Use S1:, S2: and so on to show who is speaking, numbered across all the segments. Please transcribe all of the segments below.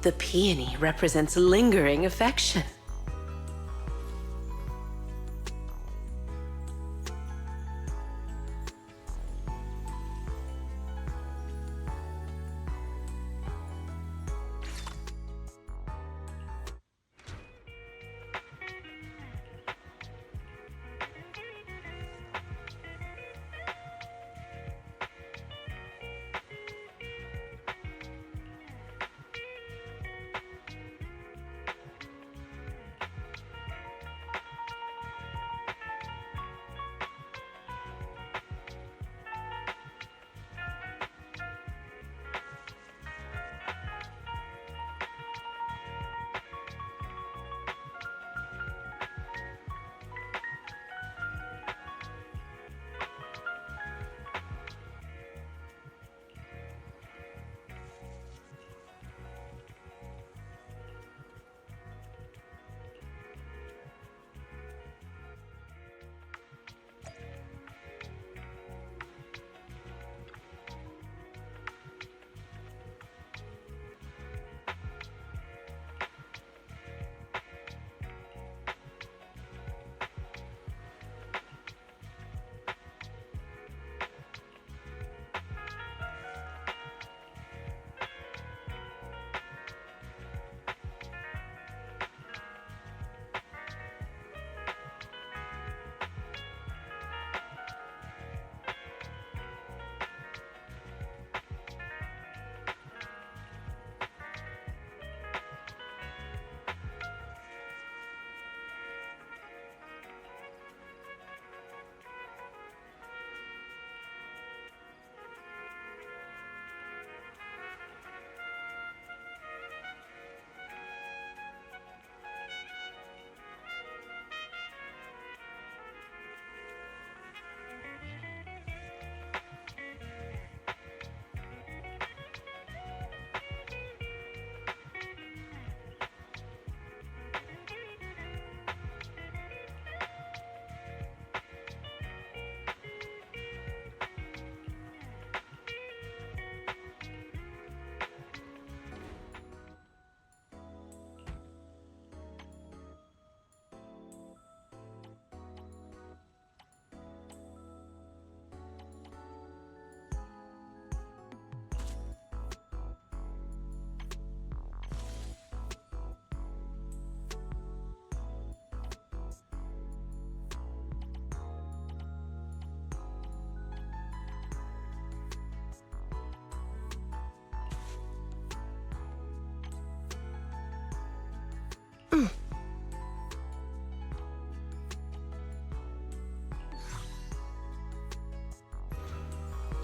S1: The peony represents lingering affection.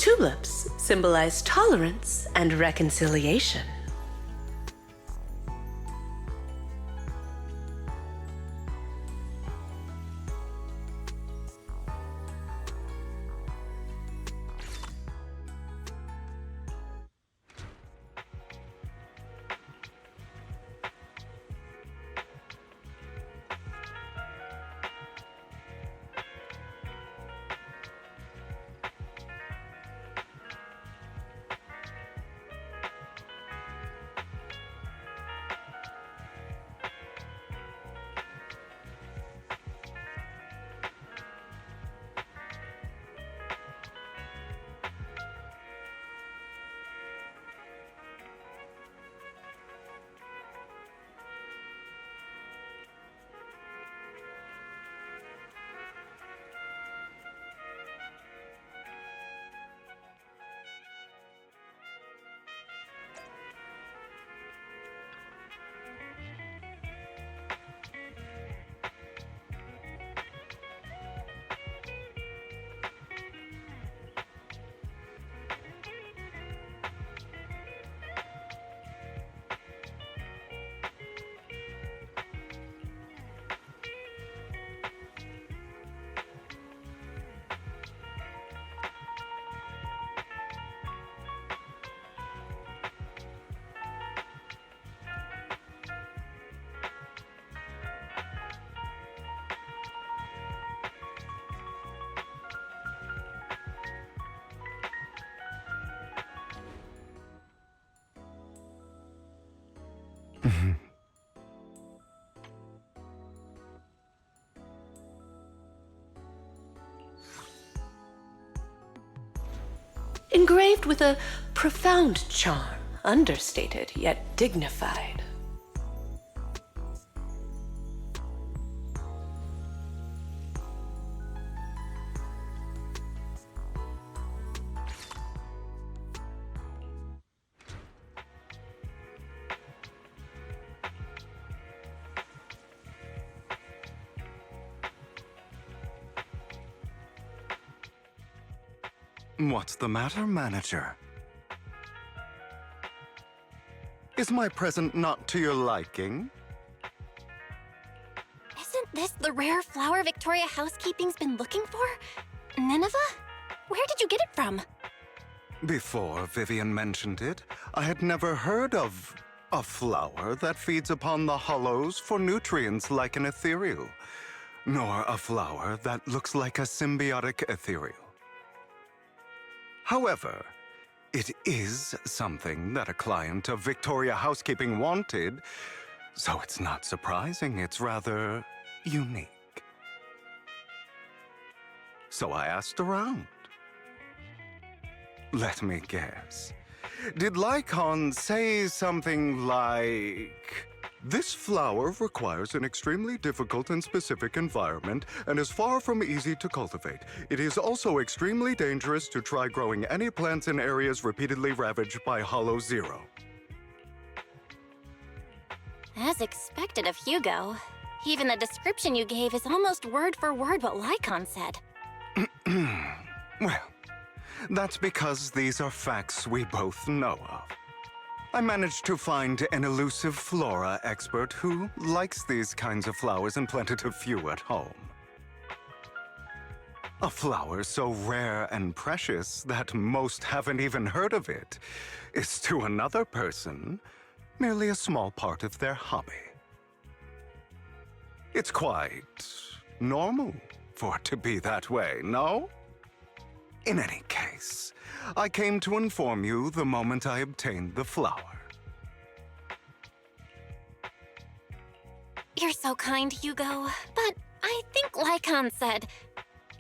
S1: Tulips symbolize tolerance and reconciliation. Engraved with a profound charm, understated yet dignified.
S2: What's the matter, manager? Is my present not to your liking?
S3: Isn't this the rare flower Victoria Housekeeping's been looking for? Nineveh? Where did you get it from?
S2: Before Vivian mentioned it, I had never heard of a flower that feeds upon the hollows for nutrients like an ethereal, nor a flower that looks like a symbiotic ethereal. However, it is something that a client of Victoria Housekeeping wanted, so it's not surprising it's rather unique. So I asked around. Let me guess. Did Lycon say something like, "This flower requires an extremely difficult and specific environment and is far from easy to cultivate. It is also extremely dangerous to try growing any plants in areas repeatedly ravaged by Hollow Zero"?
S3: As expected of Hugo. Even the description you gave is almost word for word what Lycon said.
S2: Well, that's because these are facts we both know of. I managed to find an elusive flora expert who likes these kinds of flowers and planted a few at home. A flower so rare and precious that most haven't even heard of it is to another person merely a small part of their hobby. It's quite normal for it to be that way, no? In any case, I came to inform you the moment I obtained the flower.
S3: You're so kind, Hugo. But I think Lycon said...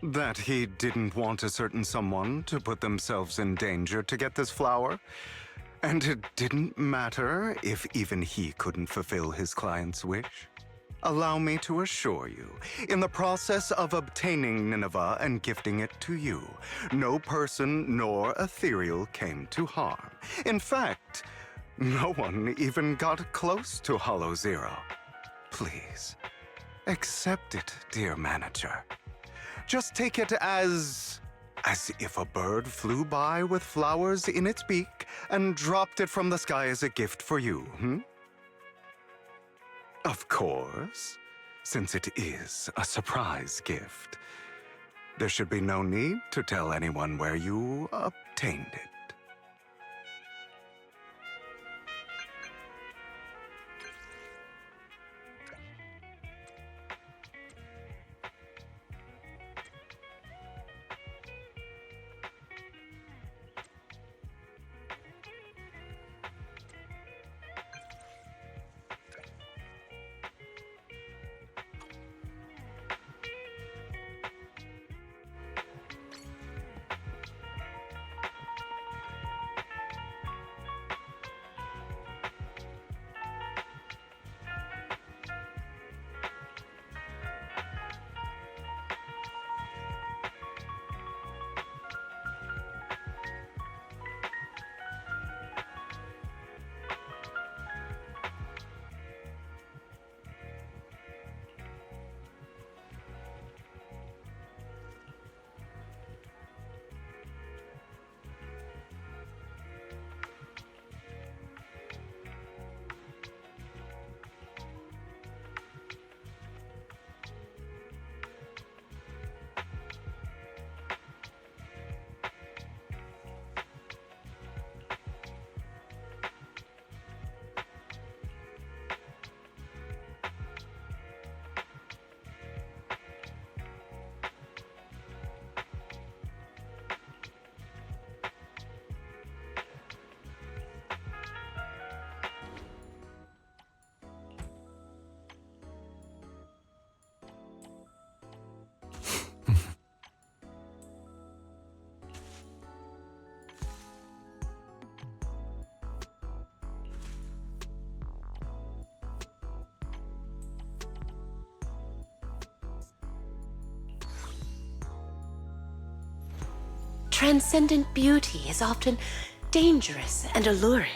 S2: That he didn't want a certain someone to put themselves in danger to get this flower? And it didn't matter if even he couldn't fulfill his client's wish? Allow me to assure you, in the process of obtaining Nineveh and gifting it to you, no person nor ethereal came to harm. In fact, no one even got close to Hollow Zero. Please, accept it, dear manager. Just take it as if a bird flew by with flowers in its beak and dropped it from the sky as a gift for you, Of course, since it is a surprise gift, there should be no need to tell anyone where you obtained it.
S1: transcendent beauty is often dangerous and alluring.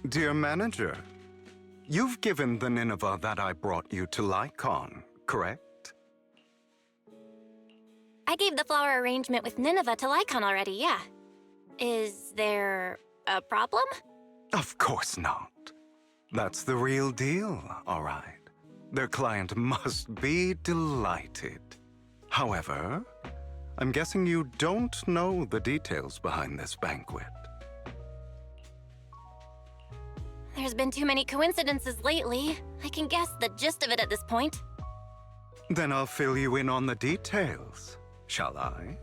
S2: Dear manager, you've given the Nineveh that I brought you to Lycon, correct?
S3: I gave the flower arrangement with Nineveh to Lycon already, yeah. Is there a problem?
S2: Of course not. That's the real deal, all right. Their client must be delighted. However, I'm guessing you don't know the details behind this banquet.
S3: There's been too many coincidences lately. I can guess the gist of it at this point.
S2: Then I'll fill you in on the details, shall I?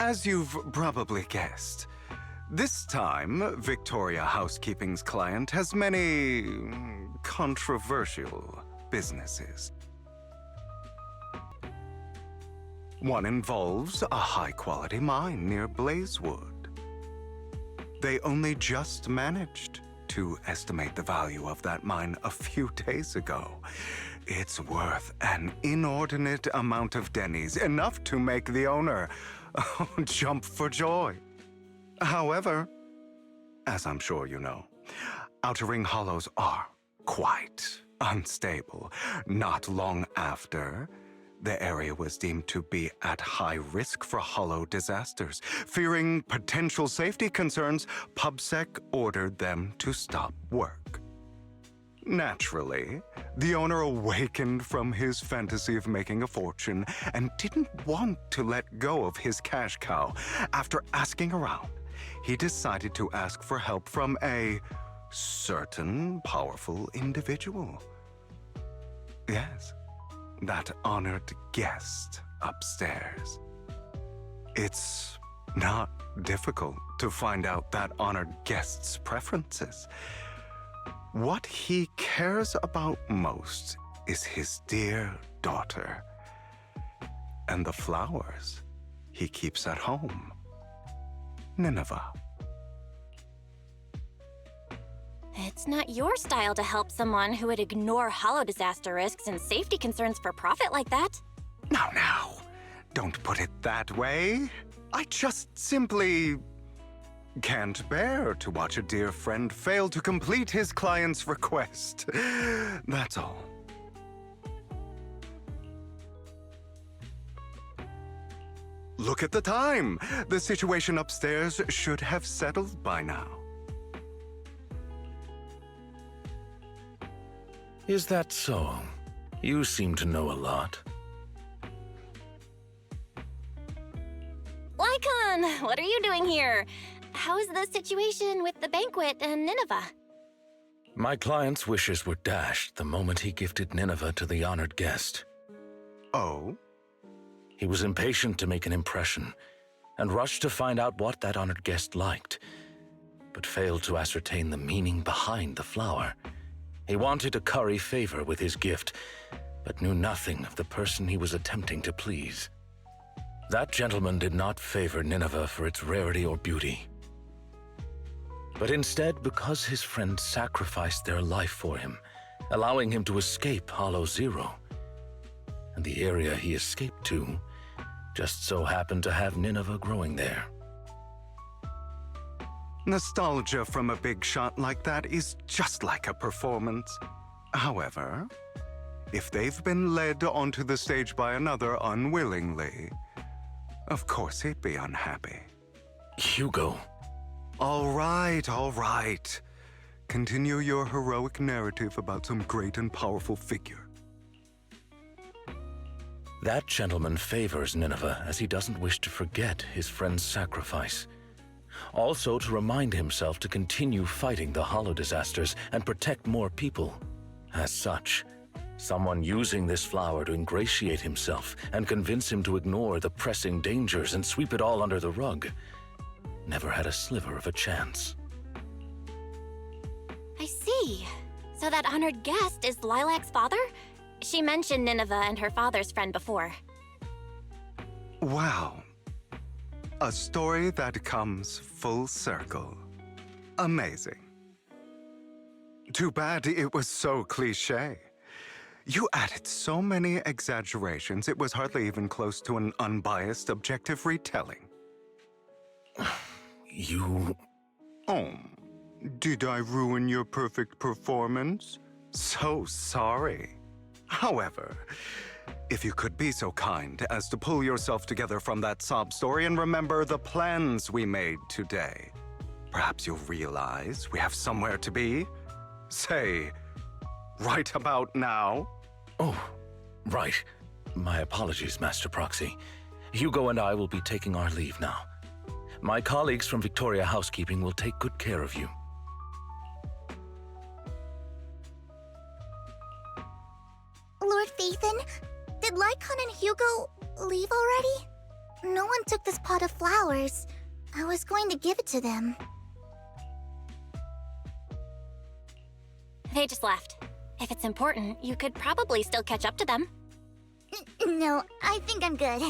S2: As you've probably guessed, this time, Victoria Housekeeping's client has many controversial businesses. One involves a high-quality mine near Blazewood. They only just managed to estimate the value of that mine a few days ago. It's worth an inordinate amount of Denny's, enough to make the owner jump for joy. However, as I'm sure you know, Outer Ring Hollows are quite unstable. Not long after, the area was deemed to be at high risk for hollow disasters. Fearing potential safety concerns, PubSec ordered them to stop work. Naturally, the owner awakened from his fantasy of making a fortune and didn't want to let go of his cash cow. After asking around, he decided to ask for help from a certain powerful individual. Yes, that honored guest upstairs. It's not difficult to find out that honored guest's preferences. What he cares about most is his dear daughter and the flowers he keeps at home. Nineveh.
S3: It's not your style to help someone who would ignore hollow disaster risks and safety concerns for profit like that.
S2: Now, don't put it that way. I just simply can't bear to watch a dear friend fail to complete his client's request. That's all. Look at the time. The situation upstairs should have settled by now.
S4: Is that so? You seem to know a lot.
S3: Lycon, what are you doing here? How's the situation with the banquet and Nineveh?
S4: My client's wishes were dashed the moment he gifted Nineveh to the honored guest.
S2: Oh?
S4: He was impatient to make an impression, and rushed to find out what that honored guest liked, but failed to ascertain the meaning behind the flower. He wanted to curry favor with his gift, but knew nothing of the person he was attempting to please. That gentleman did not favor Nineveh for its rarity or beauty, but instead because his friend sacrificed their life for him, allowing him to escape Hollow Zero. And the area he escaped to just so happened to have Nineveh growing there.
S2: Nostalgia from a big shot like that is just like a performance. However, if they've been led onto the stage by another unwillingly, of course he'd be unhappy.
S4: Hugo.
S2: All right. Continue your heroic narrative about some great and powerful figure.
S4: That gentleman favors Nineveh as he doesn't wish to forget his friend's sacrifice. Also to remind himself to continue fighting the Hollow disasters and protect more people. As such, someone using this flower to ingratiate himself and convince him to ignore the pressing dangers and sweep it all under the rug never had a sliver of a chance.
S3: I see. So that honored guest is Lilac's father? She mentioned Nineveh and her father's friend before.
S2: Wow. A story that comes full circle. Amazing. Too bad it was so cliché. You added so many exaggerations, it was hardly even close to an unbiased, objective retelling.
S4: You...
S2: Oh, did I ruin your perfect performance? So sorry. However, if you could be so kind as to pull yourself together from that sob story and remember the plans we made today, perhaps you'll realize we have somewhere to be. Say, right about now.
S4: Oh, right. My apologies, Master Proxy. Hugo and I will be taking our leave now. My colleagues from Victoria Housekeeping will take good care of you.
S5: Lord Phaethon, did Lycon and Hugo leave already? No one took this pot of flowers. I was going to give it to them.
S3: They just left. If it's important, you could probably still catch up to them.
S5: No, I think I'm good.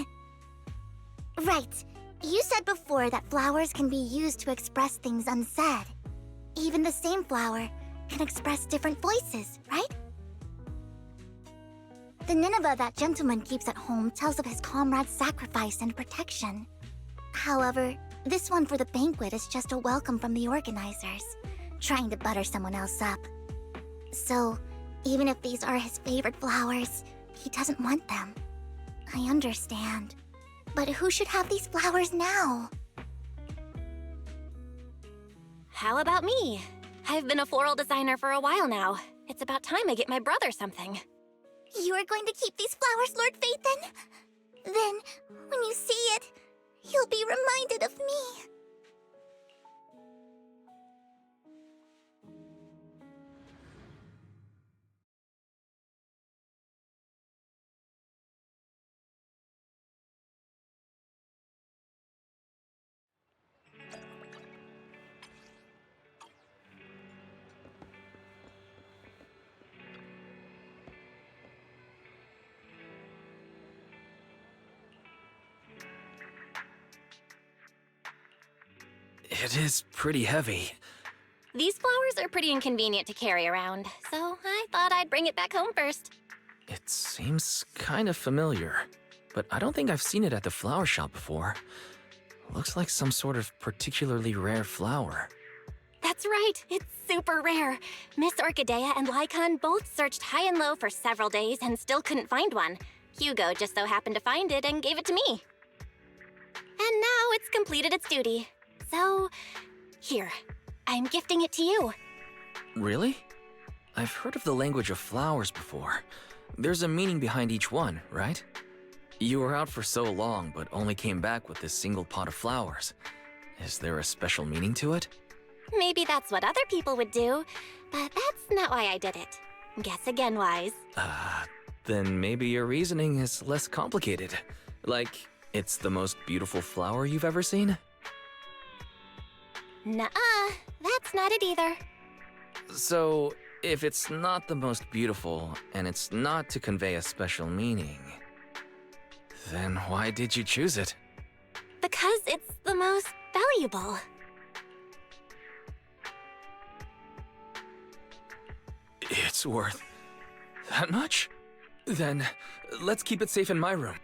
S5: Right. You said before that flowers can be used to express things unsaid. Even the same flower can express different voices, right? The Nineveh that gentleman keeps at home tells of his comrade's sacrifice and protection. However, this one for the banquet is just a welcome from the organizers, trying to butter someone else up. So, even if these are his favorite flowers, he doesn't want them. I understand. But who should have these flowers now?
S3: How about me? I've been a floral designer for a while now. It's about time I get my brother something.
S5: You are going to keep these flowers, Lord Phaethon? Then, when you see it, you'll be reminded of me.
S6: It is pretty heavy.
S3: These flowers are pretty inconvenient to carry around, so I thought I'd bring it back home first.
S6: It seems kind of familiar, but I don't think I've seen it at the flower shop before. Looks like some sort of particularly rare flower.
S3: That's right, it's super rare. Miss Orchidea and Lycon both searched high and low for several days and still couldn't find one. Hugo just so happened to find it and gave it to me. And now it's completed its duty. So, here, I'm gifting it to you.
S6: Really? I've heard of the language of flowers before. There's a meaning behind each one, right? You were out for so long, but only came back with this single pot of flowers. Is there a special meaning to it?
S3: Maybe that's what other people would do, but that's not why I did it. Guess again, Wise.
S6: Then maybe your reasoning is less complicated. Like, it's the most beautiful flower you've ever seen?
S3: Nuh-uh, that's not it either.
S6: So, if it's not the most beautiful, and it's not to convey a special meaning, then why did you choose it?
S3: Because it's the most valuable.
S6: It's worth that much? Then, let's keep it safe in my room.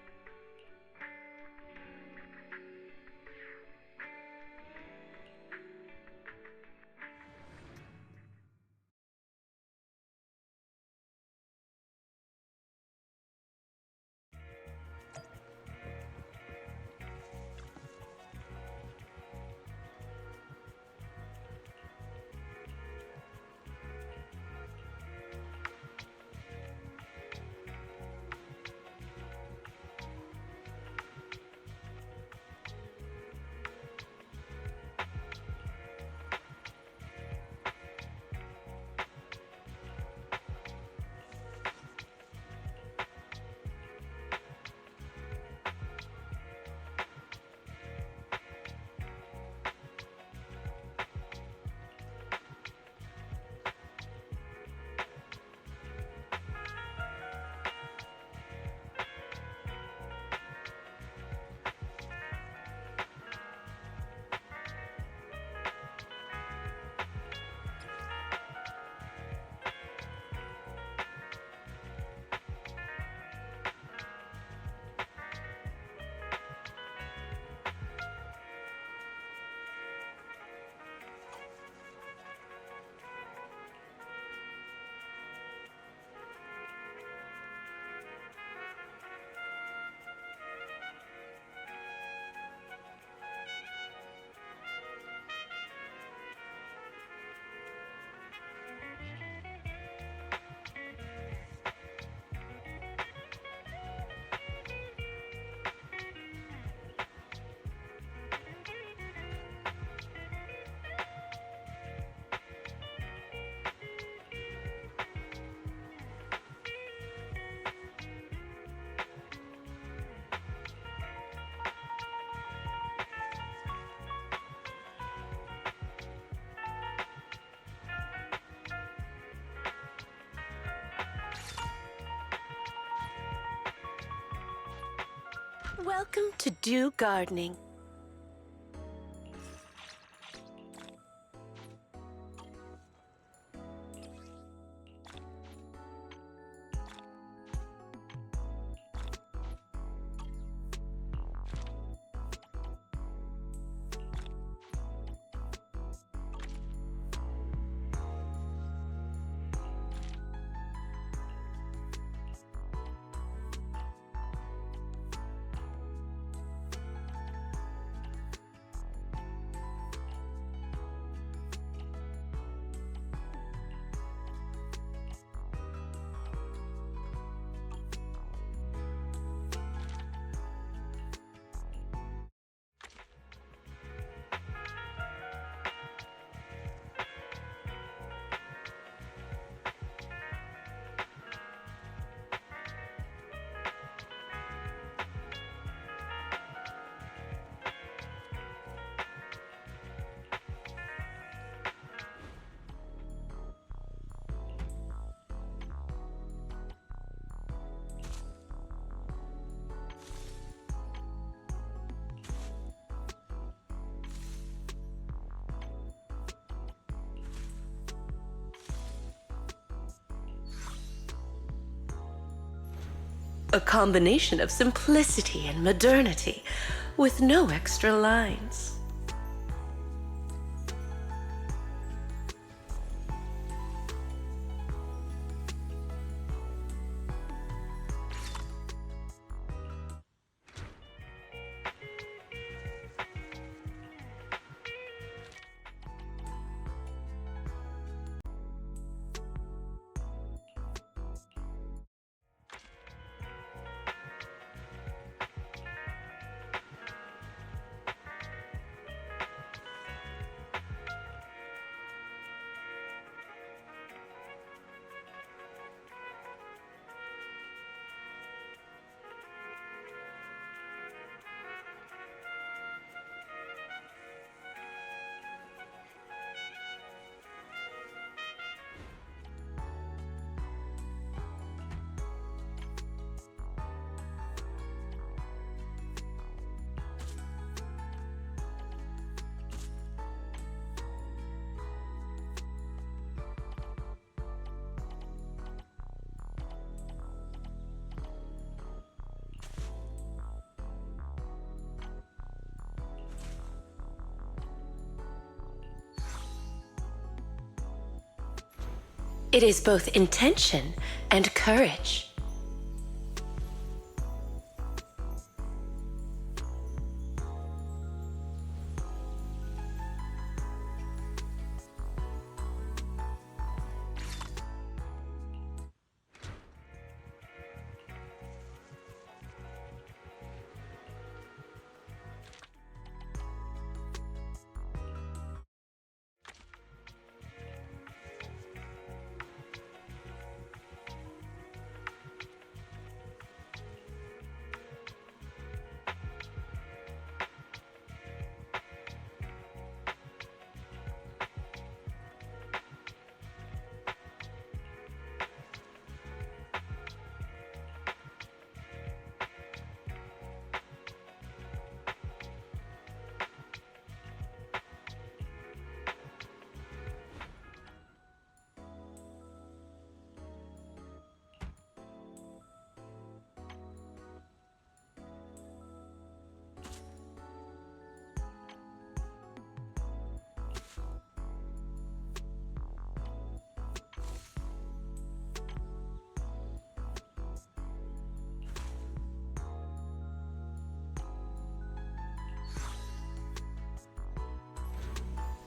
S1: Welcome to Do Gardening. A combination of simplicity and modernity, with no extra lines. It is both intention and courage.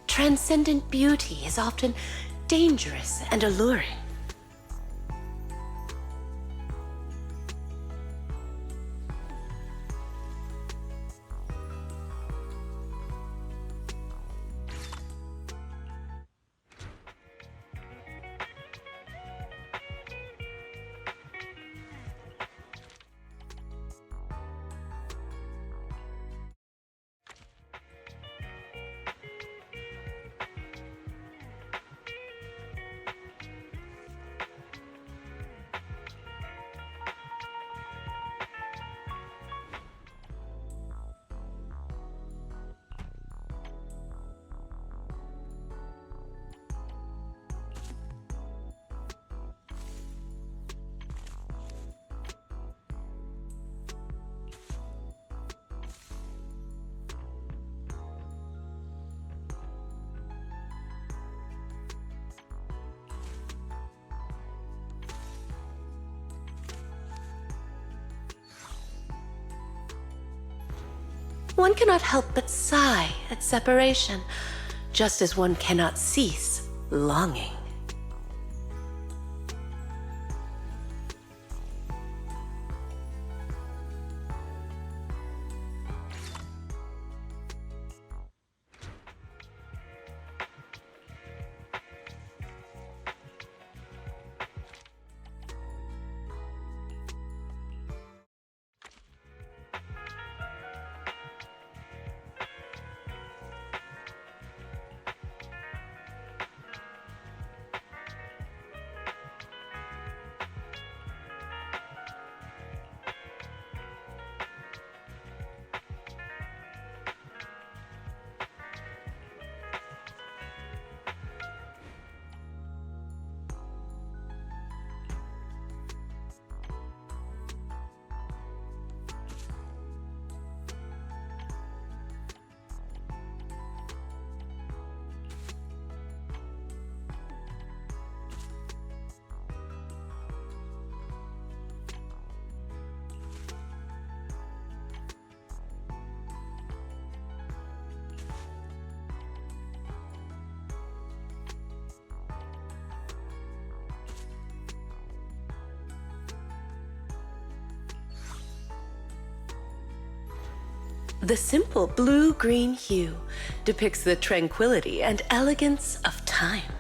S1: Transcendent beauty is often dangerous and alluring. One cannot help but sigh at separation, just as one cannot cease longing. The simple blue-green hue depicts the tranquility and elegance of time.